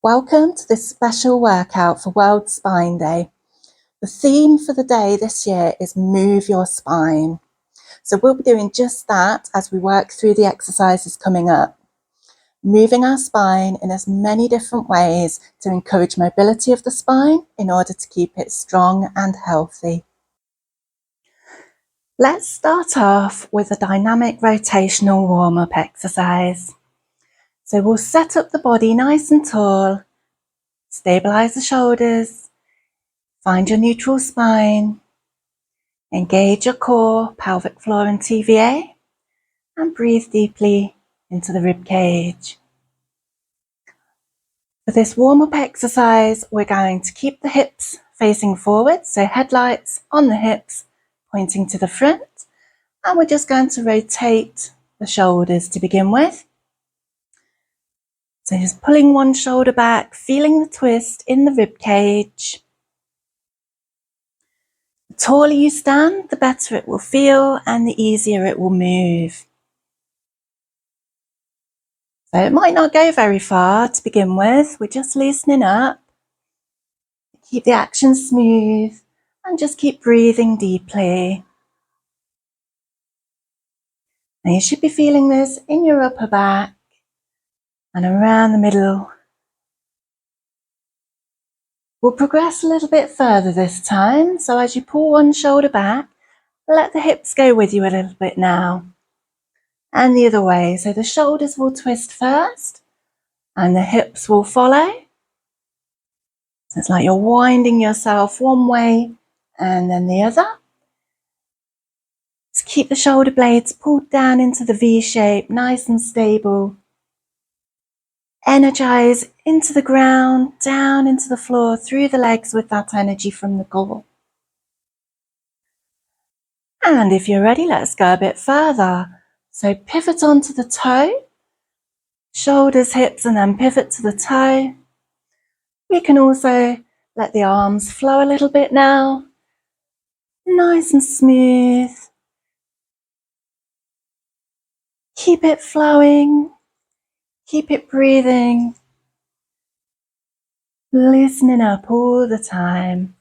Welcome to this special workout for World Spine Day. The theme for the day this year is Move Your Spine. So we'll be doing just that as we work through the exercises coming up. Moving our spine in as many different ways to encourage mobility of the spine in order to keep it strong and healthy. Let's start off with a dynamic rotational warm-up exercise. So we'll set up the body nice and tall, stabilize the shoulders, find your neutral spine, engage your core, pelvic floor and TVA, and breathe deeply into the rib cage. For this warm-up exercise, we're going to keep the hips facing forward, so headlights on the hips pointing to the front, and we're just going to rotate the shoulders to begin with. So just pulling one shoulder back, feeling the twist in the rib cage. The taller you stand, the better it will feel and the easier it will move. So it might not go very far to begin with, we're just loosening up. Keep the action smooth and just keep breathing deeply. Now you should be feeling this in your upper back and around the middle. We'll progress a little bit further this time, so as you pull one shoulder back, let the hips go with you a little bit now. And the other way, so the shoulders will twist first and the hips will follow. So it's like you're winding yourself one way and then the other. Just keep the shoulder blades pulled down into the V shape, nice and stable. Energize into the ground, down into the floor, through the legs with that energy from the core. And if you're ready, let's go a bit further. So pivot onto the toe, shoulders, hips, and then pivot to the toe. We can also let the arms flow a little bit now. Nice and smooth. Keep it flowing. Keep it breathing. Loosening up all the time.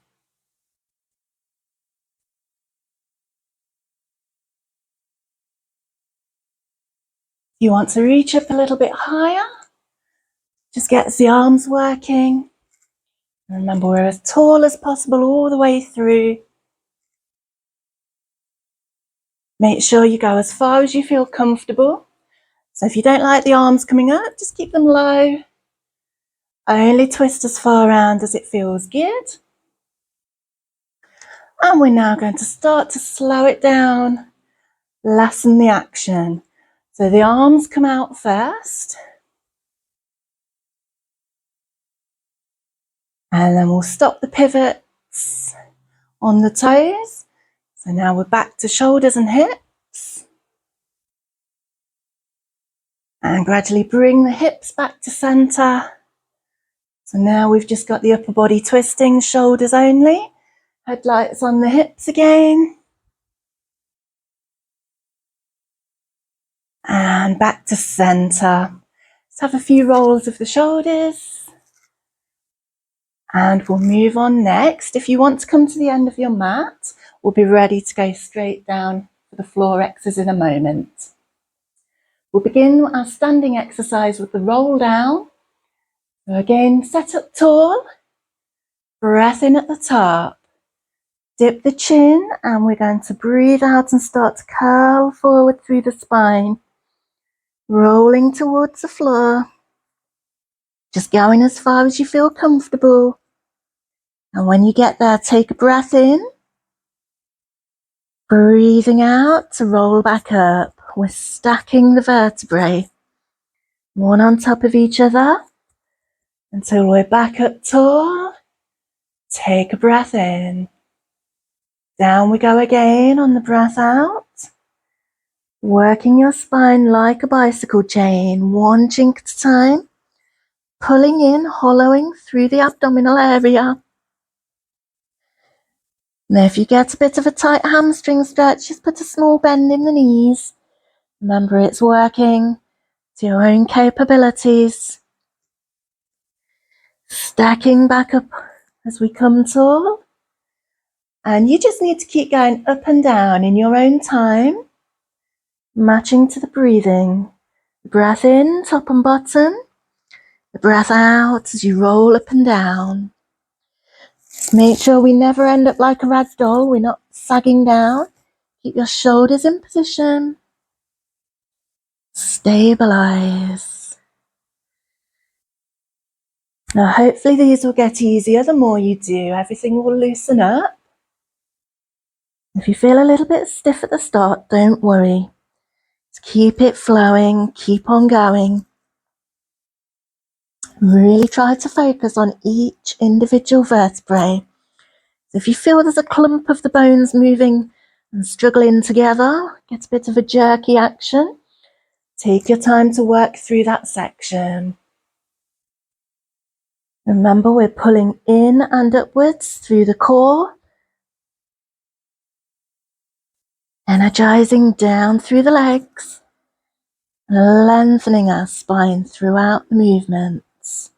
You want to reach up a little bit higher. Just get the arms working. Remember, we're as tall as possible all the way through. Make sure you go as far as you feel comfortable. So if you don't like the arms coming up, just keep them low. Only twist as far around as it feels good. And we're now going to start to slow it down, lessen the action. So the arms come out first. And then we'll stop the pivots on the toes. So now we're back to shoulders and hips. And gradually bring the hips back to center. So now we've just got the upper body twisting, shoulders only. Headlights on the hips again. And back to center. Let's have a few rolls of the shoulders. And we'll move on next. If you want to come to the end of your mat, we'll be ready to go straight down for the floor X's in a moment. We'll begin our standing exercise with the roll down. So again, set up tall. Breath in at the top. Dip the chin and we're going to breathe out and start to curl forward through the spine. Rolling towards the floor. Just going as far as you feel comfortable. And when you get there, take a breath in. Breathing out to roll back up. We're stacking the vertebrae. One on top of each other. Until we're back up tall. Take a breath in. Down we go again on the breath out. Working your spine like a bicycle chain, one chink at a time. Pulling in, hollowing through the abdominal area. Now if you get a bit of a tight hamstring stretch, just put a small bend in the knees. Remember, it's working to your own capabilities. Stacking back up as we come tall. And you just need to keep going up and down in your own time, matching to the breathing. Breath in, top and bottom. The breath out as you roll up and down. Just make sure we never end up like a rag doll. We're not sagging down. Keep your shoulders in position. Stabilize. Now hopefully these will get easier the more you do. Everything will loosen up. If you feel a little bit stiff at the start, don't worry. Just keep it flowing, keep on going. Really try to focus on each individual vertebrae. If you feel there's a clump of the bones moving and struggling together, get a bit of a jerky action, take your time to work through that section. Remember, we're pulling in and upwards through the core, energizing down through the legs, lengthening our spine throughout the movements.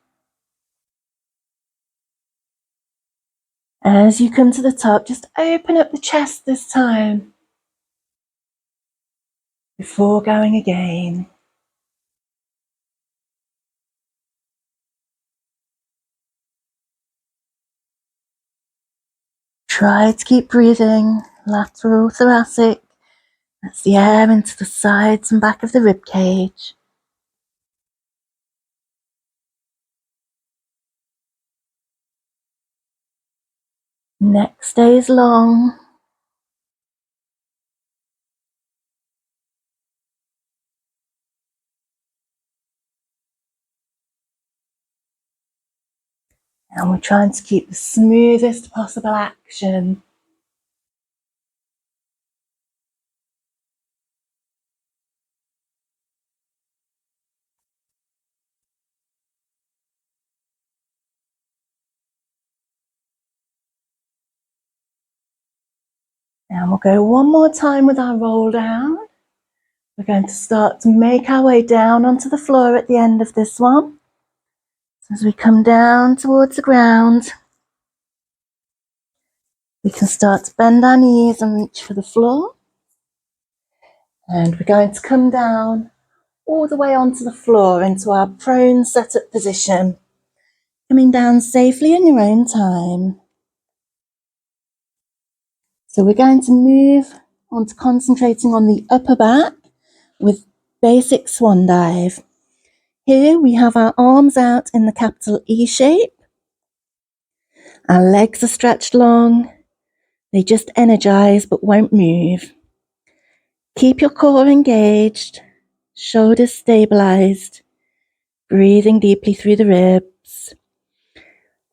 As you come to the top, just open up the chest this time before going again. Try to keep breathing lateral thoracic. That's the air into the sides and back of the rib cage. Neck stays long. And we're trying to keep the smoothest possible action. And we'll go one more time with our roll down. We're going to start to make our way down onto the floor at the end of this one. So as we come down towards the ground, we can start to bend our knees and reach for the floor. And we're going to come down all the way onto the floor into our prone set-up position, coming down safely in your own time. So we're going to move on to concentrating on the upper back with basic swan dive. Here we have our arms out in the capital E shape. Our legs are stretched long. They just energize but won't move. Keep your core engaged, shoulders stabilized, breathing deeply through the ribs.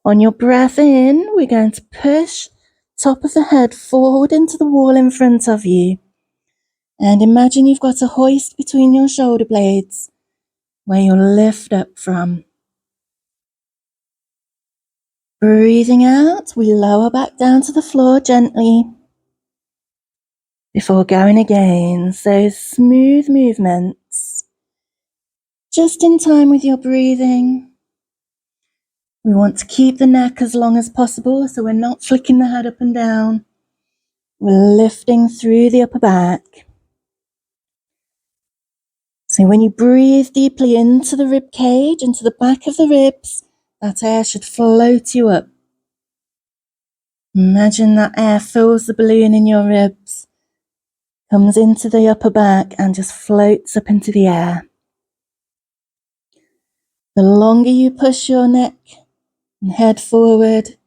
On your breath in, we're going to push top of the head forward into the wall in front of you. And imagine you've got a hoist between your shoulder blades where you'll lift up from. Breathing out, we lower back down to the floor gently before going again. So smooth movements, just in time with your breathing. We want to keep the neck as long as possible so we're not flicking the head up and down. We're lifting through the upper back. So when you breathe deeply into the rib cage, into the back of the ribs, that air should float you up. Imagine that air fills the balloon in your ribs, comes into the upper back and just floats up into the air. The longer you push your neck and head forward,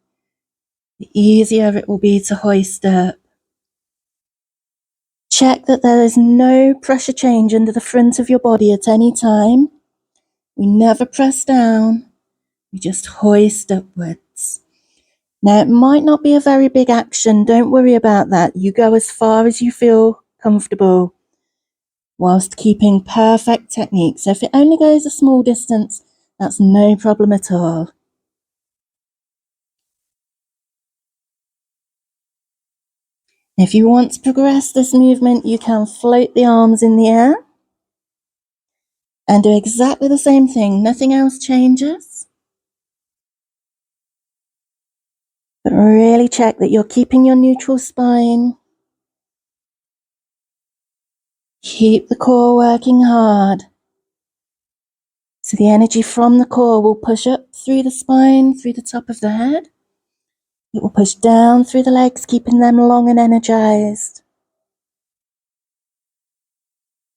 the easier it will be to hoist up. Check that there is no pressure change under the front of your body at any time. We never press down, we just hoist upwards. Now, it might not be a very big action, don't worry about that. You go as far as you feel comfortable whilst keeping perfect technique. So if it only goes a small distance, that's no problem at all. If you want to progress this movement, you can float the arms in the air and do exactly the same thing. Nothing else changes. But really check that you're keeping your neutral spine. Keep the core working hard. So the energy from the core will push up through the spine, through the top of the head. It will push down through the legs, keeping them long and energized.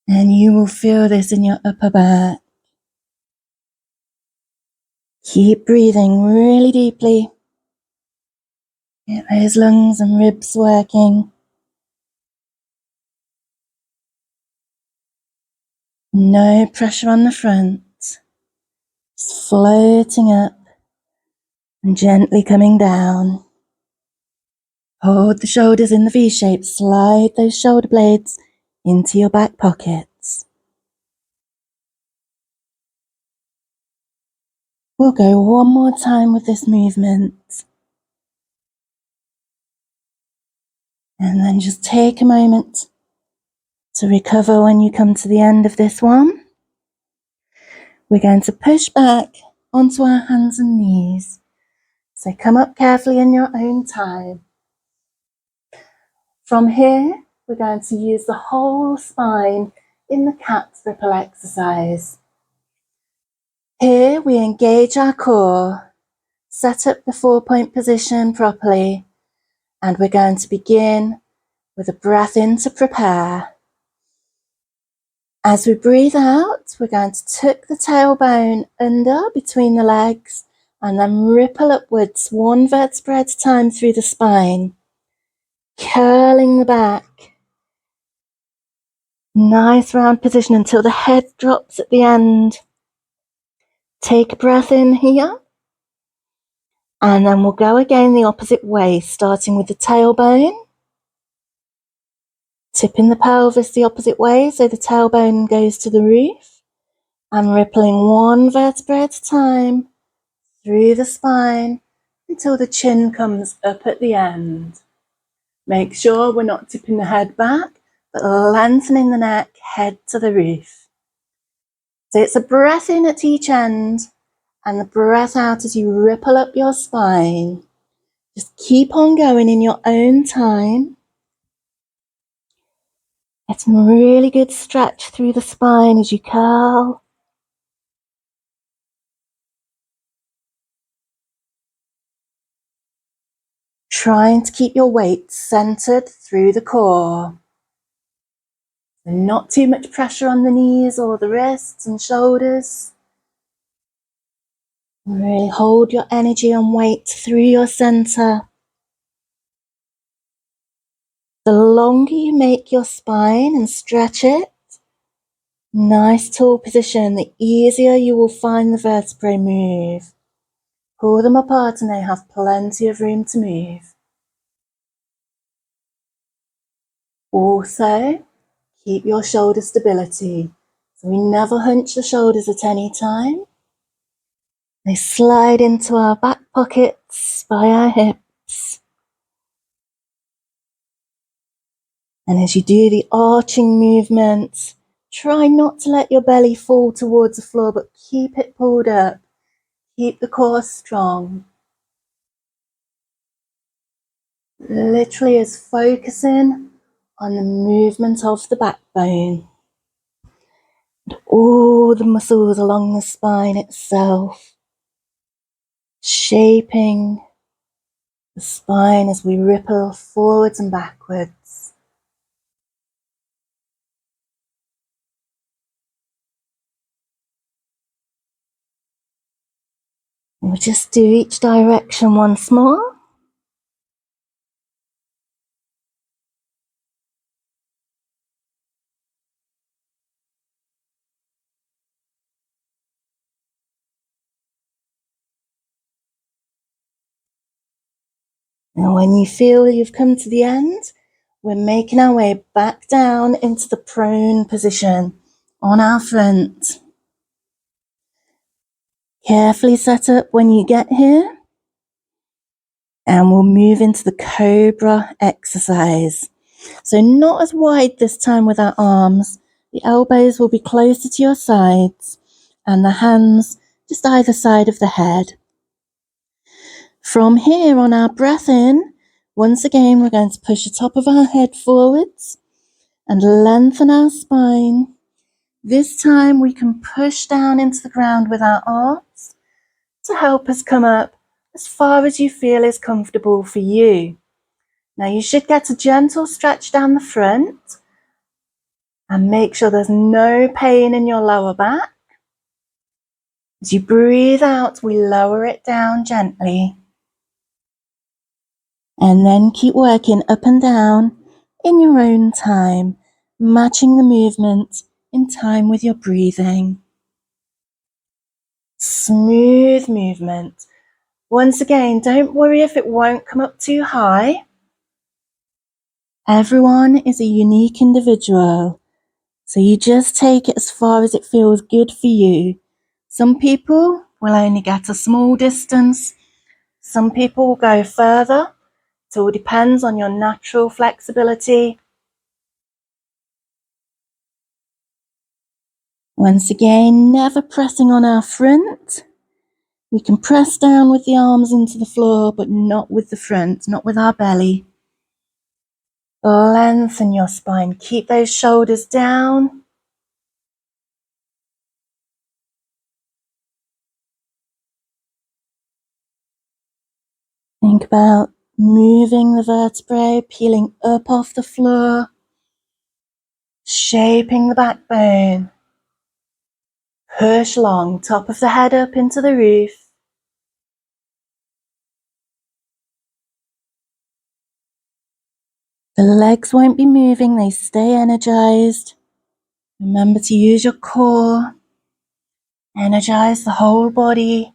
And you will feel this in your upper back. Keep breathing really deeply. Get those lungs and ribs working. No pressure on the front. Just floating up and gently coming down. Hold the shoulders in the V shape. Slide those shoulder blades into your back pockets. We'll go one more time with this movement. And then just take a moment to recover when you come to the end of this one. We're going to push back onto our hands and knees. So come up carefully in your own time. From here, we're going to use the whole spine in the cat ripple exercise. Here we engage our core, set up the 4-point position properly, and we're going to begin with a breath in to prepare. As we breathe out, we're going to tuck the tailbone under between the legs and then ripple upwards 1 vertebra at a time through the spine, curling the back. Nice round position until the head drops at the end. Take a breath in here. And then we'll go again the opposite way, starting with the tailbone. Tipping the pelvis the opposite way so the tailbone goes to the roof. And rippling 1 vertebra at a time through the spine until the chin comes up at the end. Make sure we're not tipping the head back, but lengthening the neck, head to the roof. So it's a breath in at each end and the breath out as you ripple up your spine. Just keep on going in your own time. Get some really good stretch through the spine as you curl. Trying to keep your weight centered through the core. Not too much pressure on the knees or the wrists and shoulders. Really hold your energy and weight through your center. The longer you make your spine and stretch it, nice tall position, the easier you will find the vertebrae move. Pull them apart and they have plenty of room to move. Also, keep your shoulder stability. So we never hunch the shoulders at any time. They slide into our back pockets by our hips. And as you do the arching movements, try not to let your belly fall towards the floor, but keep it pulled up. Keep the core strong. Literally is focusing on the movement of the backbone. And all the muscles along the spine itself, shaping the spine as we ripple forwards and backwards. We'll just do each direction once more. And when you feel you've come to the end, we're making our way back down into the prone position on our front. Carefully set up when you get here. And we'll move into the cobra exercise. So not as wide this time with our arms. The elbows will be closer to your sides and the hands just either side of the head. From here, on our breath in, once again, we're going to push the top of our head forwards and lengthen our spine. This time we can push down into the ground with our arms to help us come up as far as you feel is comfortable for you. Now you should get a gentle stretch down the front and make sure there's no pain in your lower back. As you breathe out, we lower it down gently. And then keep working up and down in your own time, matching the movement in time with your breathing. Smooth movement. Once again, don't worry if it won't come up too high. Everyone is a unique individual, so you just take it as far as it feels good for you. Some people will only get a small distance. Some people will go further. It all depends on your natural flexibility. Once again, never pressing on our front. We can press down with the arms into the floor, but not with the front, not with our belly. Lengthen your spine. Keep those shoulders down. Think about moving the vertebrae, peeling up off the floor, shaping the backbone. Push long, top of the head up into the roof. The legs won't be moving, they stay energized. Remember to use your core. Energize the whole body.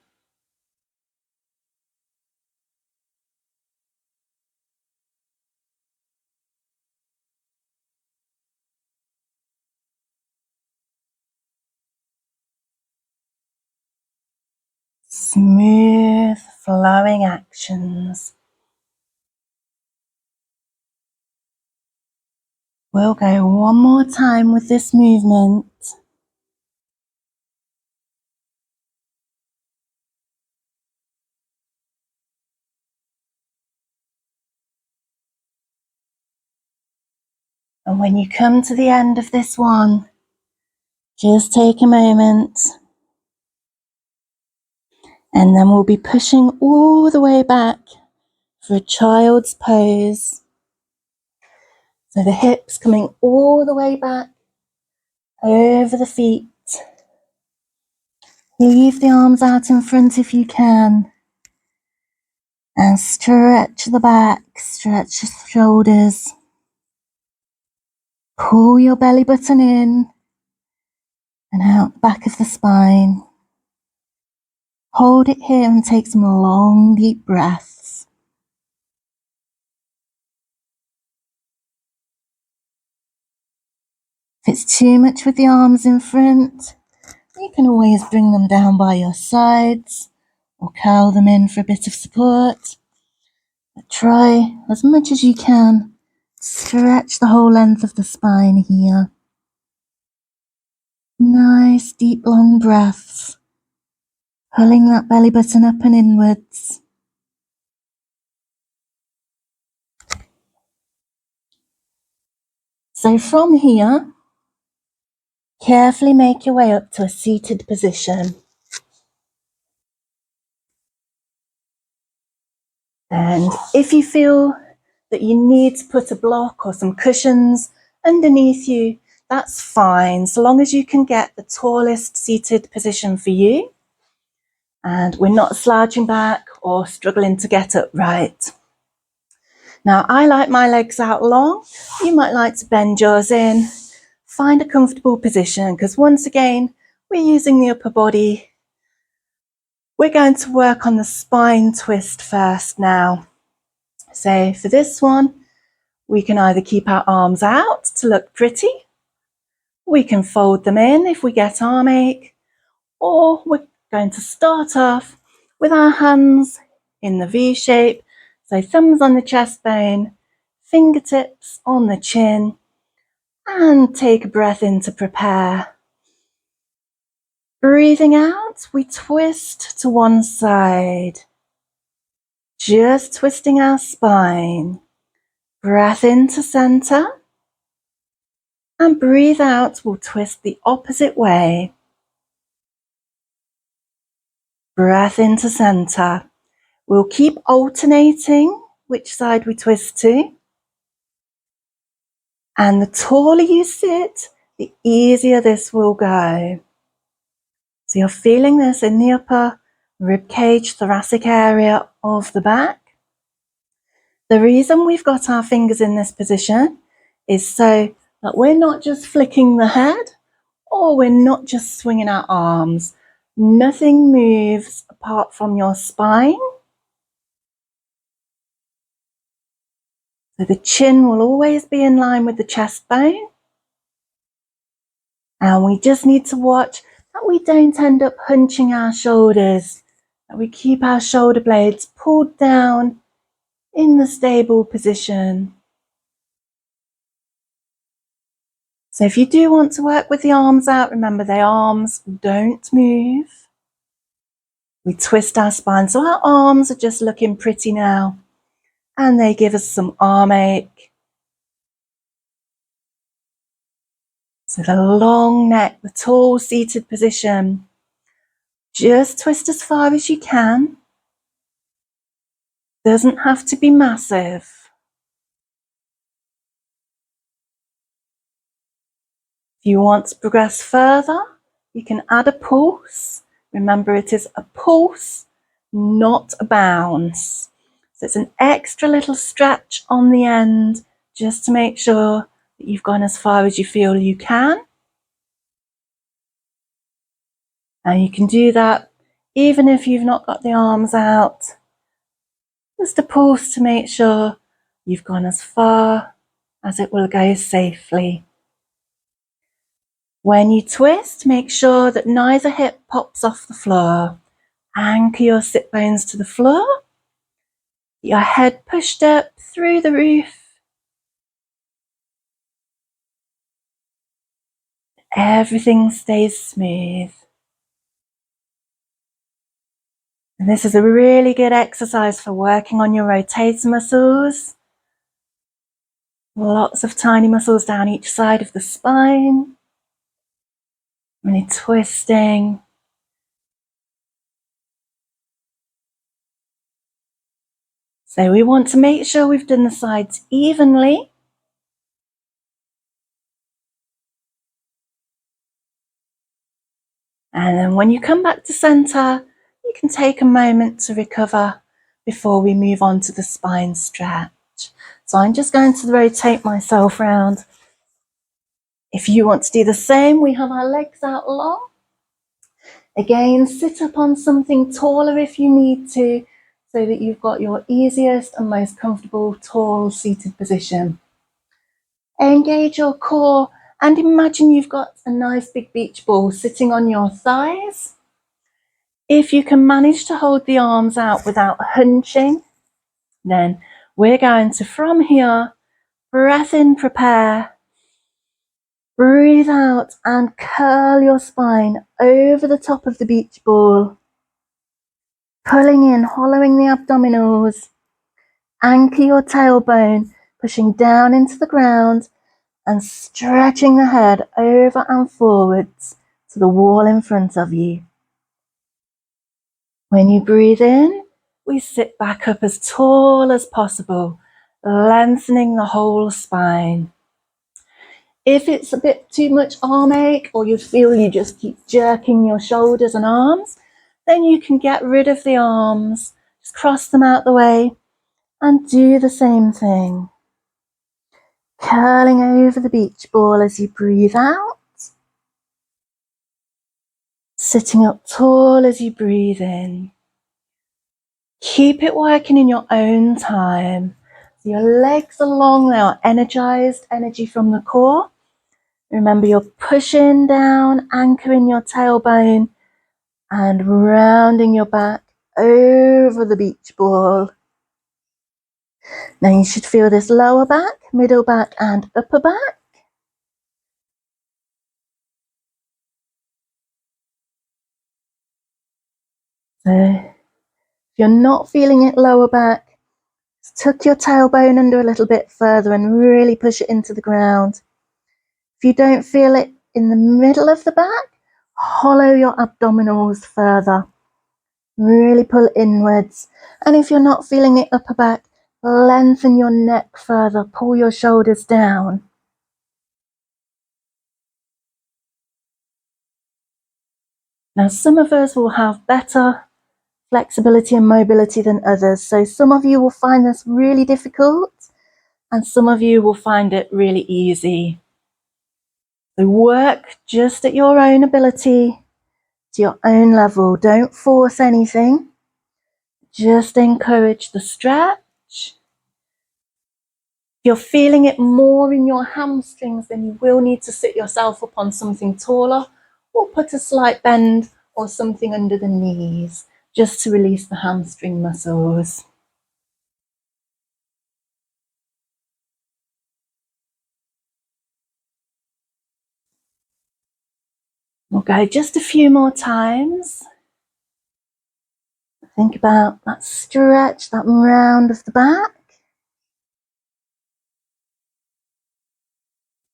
Smooth, flowing actions. We'll go one more time with this movement. And when you come to the end of this one, just take a moment. And then we'll be pushing all the way back for a child's pose. So the hips coming all the way back over the feet. Leave the arms out in front if you can. And stretch the back, stretch the shoulders. Pull your belly button in and out the back of the spine. Hold it here and take some long, deep breaths. If it's too much with the arms in front, you can always bring them down by your sides or curl them in for a bit of support. But try as much as you can. Stretch the whole length of the spine here. Nice, deep, long breaths. Pulling that belly button up and inwards. So from here, carefully make your way up to a seated position. And if you feel that you need to put a block or some cushions underneath you, that's fine, so long as you can get the tallest seated position for you and we're not slouching back or struggling to get upright. Now, I like my legs out long. You might like to bend yours in. Find a comfortable position, because once again, we're using the upper body. We're going to work on the spine twist first now. So for this one, we can either keep our arms out to look pretty, we can fold them in if we get arm ache, or we're going to start off with our hands in the V shape, so thumbs on the chest bone, fingertips on the chin, and take a breath in to prepare. Breathing out, we twist to one side. Just twisting our spine. Breath into center. And breathe out, we'll twist the opposite way. Breath into center. We'll keep alternating which side we twist to. And the taller you sit, the easier this will go. So you're feeling this in the upper rib cage, thoracic area of the back. The reason we've got our fingers in this position is so that we're not just flicking the head, or we're not just swinging our arms. Nothing moves apart from your spine. So the chin will always be in line with the chest bone. And we just need to watch that we don't end up hunching our shoulders, that we keep our shoulder blades pulled down in the stable position. So if you do want to work with the arms out, remember the arms don't move. We twist our spine, so our arms are just looking pretty now, and they give us some arm ache. So the long neck, the tall seated position, just twist as far as you can. Doesn't have to be massive. If you want to progress further, you can add a pulse. Remember, it is a pulse, not a bounce. So it's an extra little stretch on the end just to make sure that you've gone as far as you feel you can. And you can do that even if you've not got the arms out. Just a pulse to make sure you've gone as far as it will go safely. When you twist, make sure that neither hip pops off the floor. Anchor your sit bones to the floor. Your head pushed up through the roof. Everything stays smooth. And this is a really good exercise for working on your rotator muscles. Lots of tiny muscles down each side of the spine. Really twisting. So we want to make sure we've done the sides evenly. And then when you come back to center, you can take a moment to recover before we move on to the spine stretch. So I'm just going to rotate myself around. If you want to do the same, we have our legs out long. Again, sit up on something taller if you need to, so that you've got your easiest and most comfortable tall seated position. Engage your core and imagine you've got a nice big beach ball sitting on your thighs. If you can manage to hold the arms out without hunching, then we're going to, from here, breath in, prepare. Breathe out and curl your spine over the top of the beach ball. Pulling in, hollowing the abdominals. Anchor your tailbone, pushing down into the ground and stretching the head over and forwards to the wall in front of you. When you breathe in, we sit back up as tall as possible, lengthening the whole spine. If it's a bit too much arm ache, or you feel you just keep jerking your shoulders and arms, then you can get rid of the arms, just cross them out the way and do the same thing. Curling over the beach ball as you breathe out. Sitting up tall as you breathe in. Keep it working in your own time. So your legs are long, they are energized, energy from the core. Remember, you're pushing down, anchoring your tailbone and rounding your back over the beach ball. Now you should feel this lower back, middle back and upper back. So you're not feeling it lower back, tuck your tailbone under a little bit further and really push it into the ground. If you don't feel it in the middle of the back, hollow your abdominals further. Really pull inwards. And if you're not feeling it upper back, lengthen your neck further, pull your shoulders down. Now, some of us will have better flexibility and mobility than others. So some of you will find this really difficult and some of you will find it really easy. So work just at your own ability, to your own level. Don't force anything. Just encourage the stretch. If you're feeling it more in your hamstrings, then you will need to sit yourself up on something taller or put a slight bend or something under the knees just to release the hamstring muscles. We'll go just a few more times. Think about that stretch, that round of the back.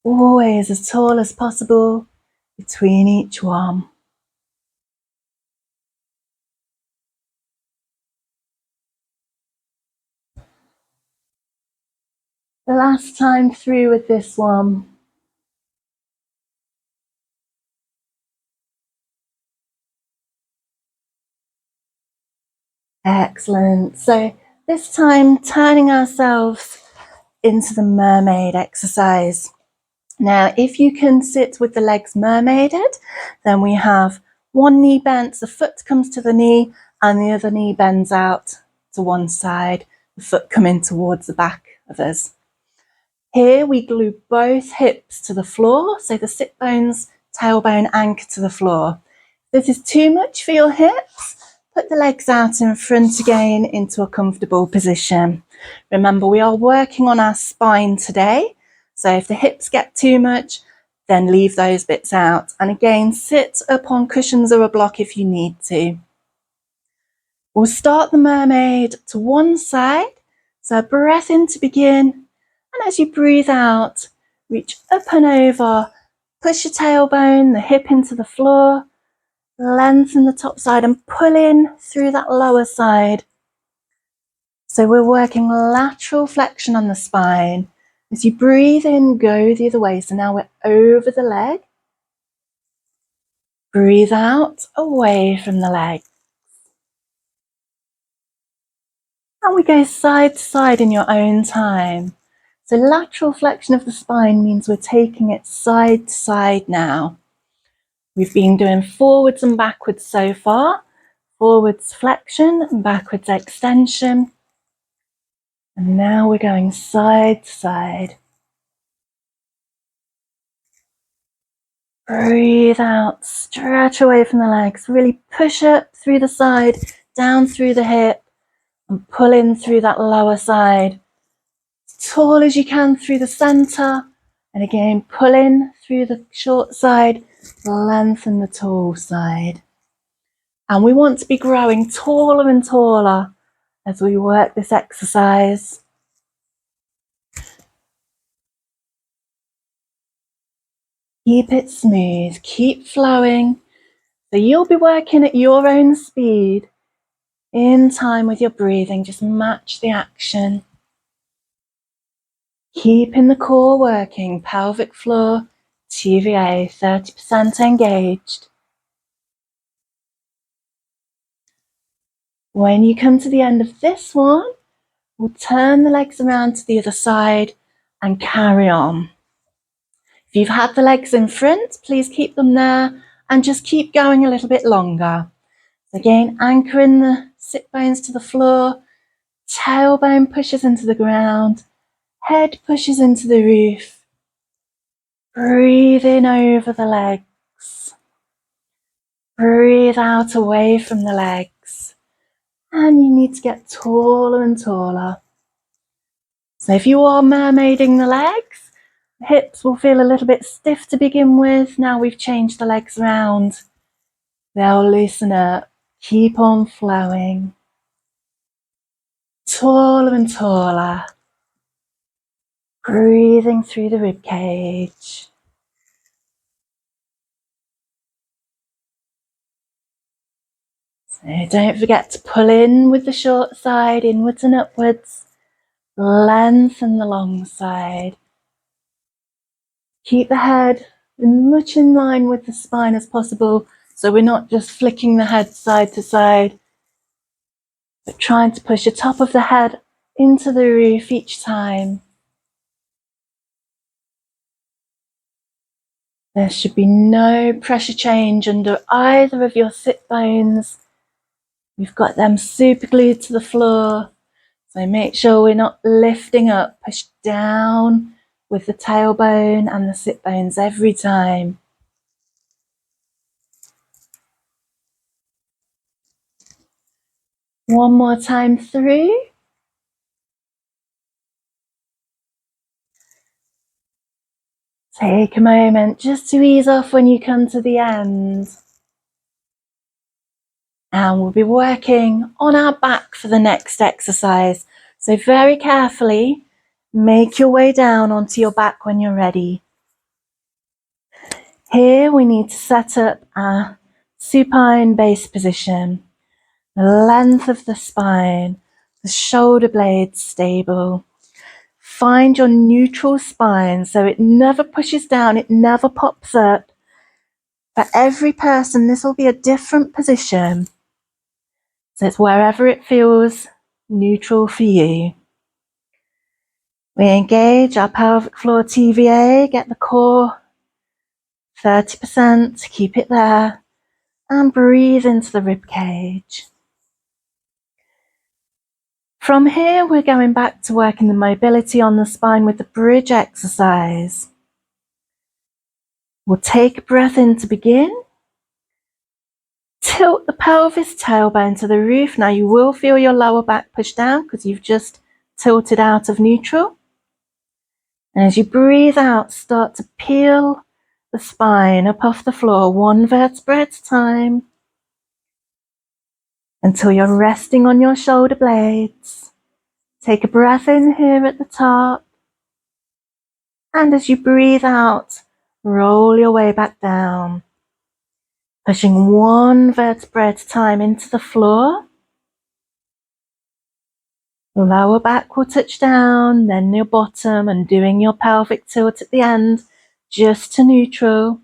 Always as tall as possible between each one. The last time through with this one. Excellent. So this time turning ourselves into the mermaid exercise. Now, if you can sit with the legs mermaided, then we have one knee bent, the foot comes to the knee, and the other knee bends out to one side, the foot coming towards the back of us. Here we glue both hips to the floor, so the sit bones, tailbone anchor to the floor. If this is too much for your hips, put the legs out in front again into a comfortable position. Remember, we are working on our spine today, so if the hips get too much, then leave those bits out. And again, sit up on cushions or a block if you need to. We'll start the mermaid to one side, so breath in to begin. And as you breathe out, reach up and over, push your tailbone, the hip into the floor, lengthen the top side and pull in through that lower side. So we're working lateral flexion on the spine. As you breathe in, go the other way. So now we're over the leg. Breathe out, away from the leg. And we go side to side in your own time. So lateral flexion of the spine means we're taking it side to side now. We've been doing forwards and backwards so far. Forwards flexion and backwards extension. And now we're going side to side. Breathe out, stretch away from the legs. Really push up through the side, down through the hip, and pull in through that lower side. As tall as you can through the center. And again, pull in through the short side, lengthen the tall side. And we want to be growing taller and taller as we work this exercise. Keep it smooth, keep flowing. So you'll be working at your own speed, in time with your breathing, just match the action. Keeping the core working, pelvic floor, TVA 30% engaged. When you come to the end of this one, we'll turn the legs around to the other side and carry on. If you've had the legs in front, please keep them there and just keep going a little bit longer. Again, anchoring the sit bones to the floor, tailbone pushes into the ground, head pushes into the roof. Breathe in over the legs. Breathe out away from the legs. And you need to get taller and taller. So if you are mermaiding the legs, the hips will feel a little bit stiff to begin with. Now we've changed the legs around. They'll loosen up. Keep on flowing. taller and taller. Breathing through the rib cage. So don't forget to pull in with the short side, inwards and upwards. Lengthen the long side. Keep the head as much in line with the spine as possible, so we're not just flicking the head side to side, but trying to push the top of the head into the roof each time. There should be no pressure change under either of your sit bones. You've got them super glued to the floor, so make sure we're not lifting up. Push down with the tailbone and the sit bones every time. One more time through. Take a moment just to ease off when you come to the end. And we'll be working on our back for the next exercise. So very carefully, make your way down onto your back when you're ready. Here we need to set up our supine base position. The length of the spine, the shoulder blades stable. Find your neutral spine so it never pushes down, it never pops up. For every person, this will be a different position. So it's wherever it feels neutral for you. We engage our pelvic floor TVA, get the core 30%, keep it there, and breathe into the rib cage. From here, we're going back to working the mobility on the spine with the bridge exercise. We'll take a breath in to begin. Tilt the pelvis tailbone to the roof. Now you will feel your lower back push down because you've just tilted out of neutral. And as you breathe out, start to peel the spine up off the floor, one vertebra at a time, until you're resting on your shoulder blades. Take a breath in here at the top. And as you breathe out, roll your way back down, pushing one vertebra at a time into the floor. Lower back will touch down, then your bottom, and doing your pelvic tilt at the end, just to neutral.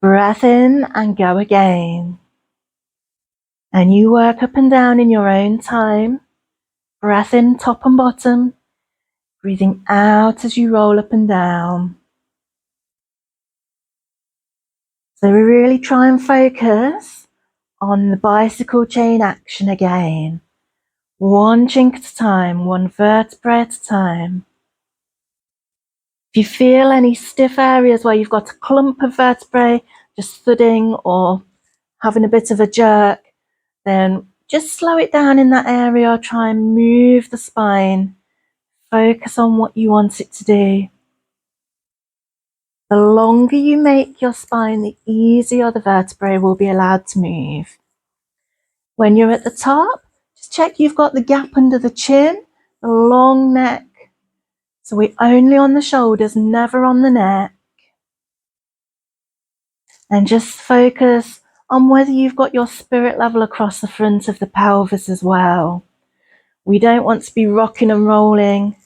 Breath in and go again. And you work up and down in your own time. Breath in top and bottom, breathing out as you roll up and down. So we really try and focus on the bicycle chain action again. One chink at a time, one vertebra at a time. If you feel any stiff areas where you've got a clump of vertebrae just thudding or having a bit of a jerk, then just slow it down in that area. Try and move the spine. Focus on what you want it to do. The longer you make your spine, the easier the vertebrae will be allowed to move. When you're at the top, just check you've got the gap under the chin, the long neck. So we're only on the shoulders, never on the neck. And just focus on whether you've got your spirit level across the front of the pelvis as well. We don't want to be rocking and rolling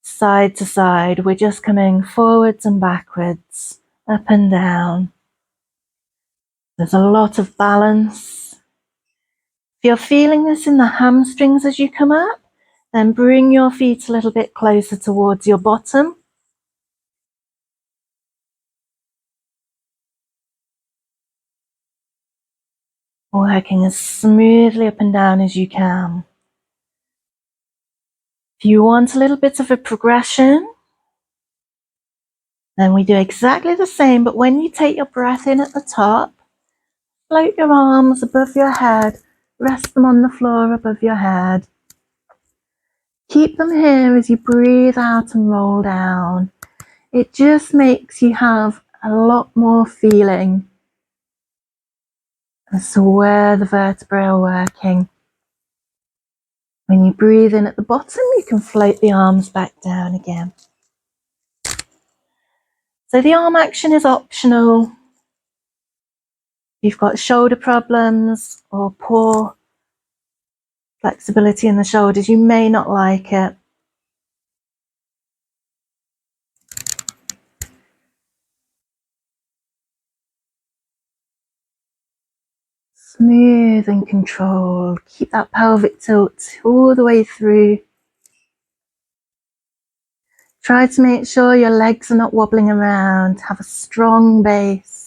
side to side. We're just coming forwards and backwards, up and down. There's a lot of balance. If you're feeling this in the hamstrings as you come up, then bring your feet a little bit closer towards your bottom. Working as smoothly up and down as you can. If you want a little bit of a progression, then we do exactly the same, but when you take your breath in at the top, float your arms above your head, rest them on the floor above your head. Keep them here as you breathe out and roll down. It just makes you have a lot more feeling as to where the vertebrae are working. When you breathe in at the bottom, you can float the arms back down again. So the arm action is optional. If you've got shoulder problems or poor flexibility in the shoulders, you may not like it. Smooth and controlled. Keep that pelvic tilt all the way through. Try to make sure your legs are not wobbling around. Have a strong base.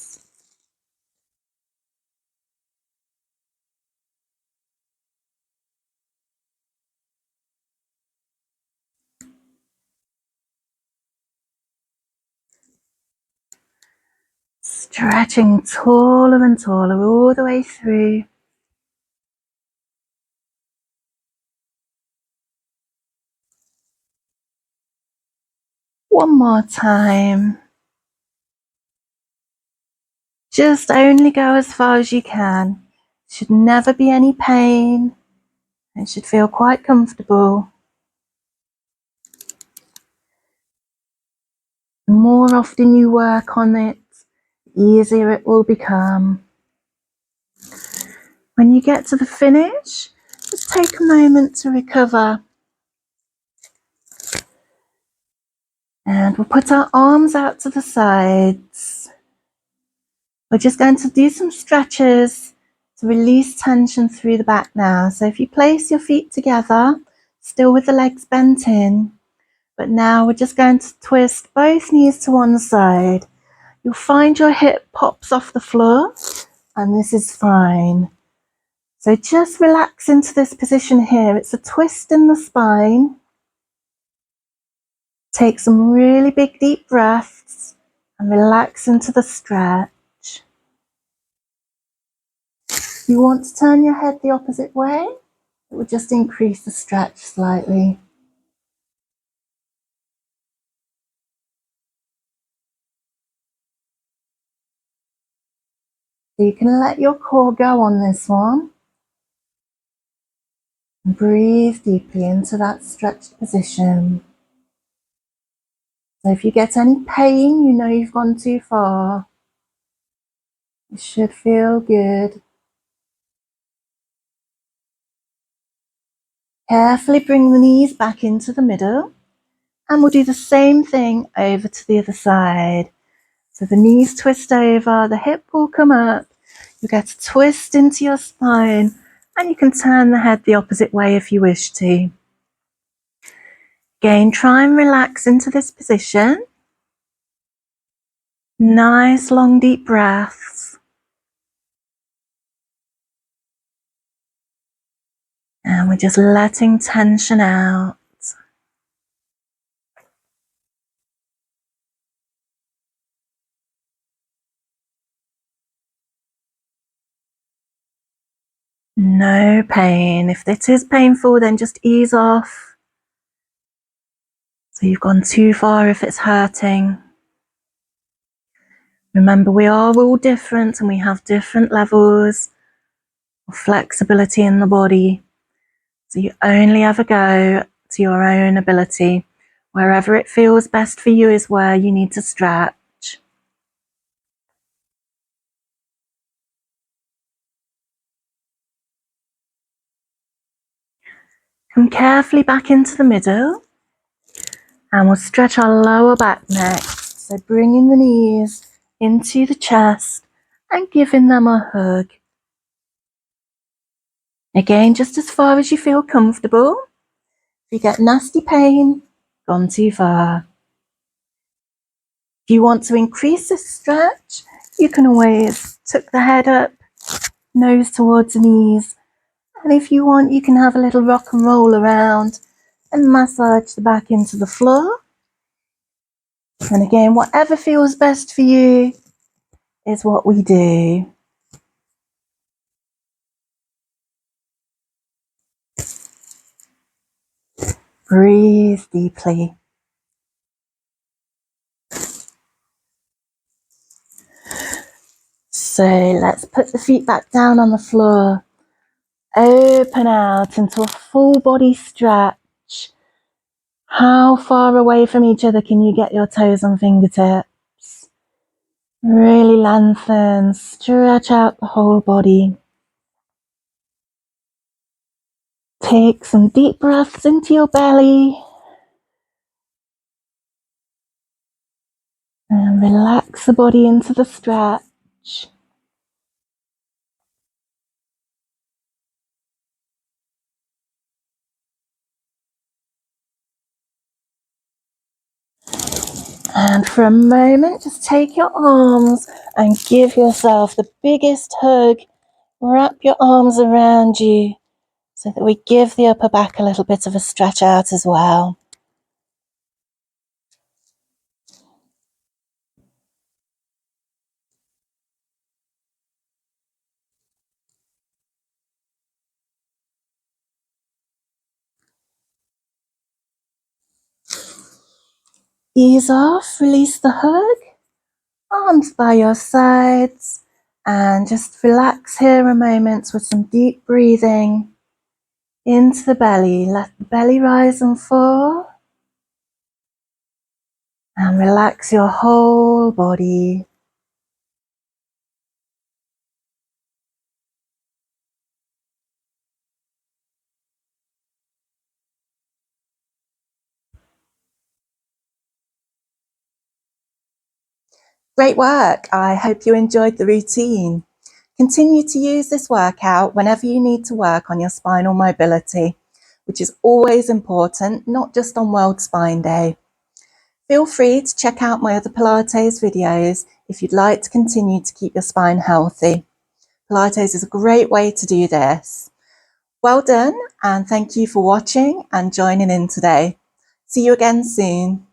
Stretching taller and taller all the way through. One more time. Just only go as far as you can. Should never be any pain. It should feel quite comfortable. The more often you work on it, the easier it will become. When you get to the finish, just take a moment to recover. And we'll put our arms out to the sides. We're just going to do some stretches to release tension through the back now. So if you place your feet together, still with the legs bent in, but now we're just going to twist both knees to one side. You'll find your hip pops off the floor, and this is fine. So just relax into this position here. It's a twist in the spine. Take some really big deep breaths and relax into the stretch. If you want to turn your head the opposite way, it will just increase the stretch slightly. So you can let your core go on this one. And breathe deeply into that stretched position. So if you get any pain, you know you've gone too far. It should feel good. Carefully bring the knees back into the middle, and we'll do the same thing over to the other side. So the knees twist over, the hip will come up, you get a twist into your spine, and you can turn the head the opposite way if you wish to. Again, try and relax into this position. Nice long deep breaths. And we're just letting tension out. No pain. If it is painful, then just ease off. So you've gone too far if it's hurting. Remember, we are all different and we have different levels of flexibility in the body. So you only ever go to your own ability. Wherever it feels best for you is where you need to stretch. Come carefully back into the middle, and we'll stretch our lower back next. So bringing the knees into the chest and giving them a hug. Again, just as far as you feel comfortable. If you get nasty pain, gone too far. If you want to increase this stretch, you can always tuck the head up, nose towards the knees. And if you want, you can have a little rock and roll around and massage the back into the floor. And again, whatever feels best for you is what we do. Breathe deeply. So let's put the feet back down on the floor. Open out into a full body stretch. How far away from each other can you get your toes and fingertips? Really lengthen, stretch out the whole body. Take some deep breaths into your belly. And relax the body into the stretch. And for a moment, just take your arms and give yourself the biggest hug. Wrap your arms around you so that we give the upper back a little bit of a stretch out as well. Ease off, release the hug, arms by your sides, and just relax here a moment with some deep breathing into the belly. Let the belly rise and fall, and relax your whole body. Great work! I hope you enjoyed the routine. Continue to use this workout whenever you need to work on your spinal mobility, which is always important, not just on World Spine Day. Feel free to check out my other Pilates videos if you'd like to continue to keep your spine healthy. Pilates is a great way to do this. Well done, and thank you for watching and joining in today. See you again soon.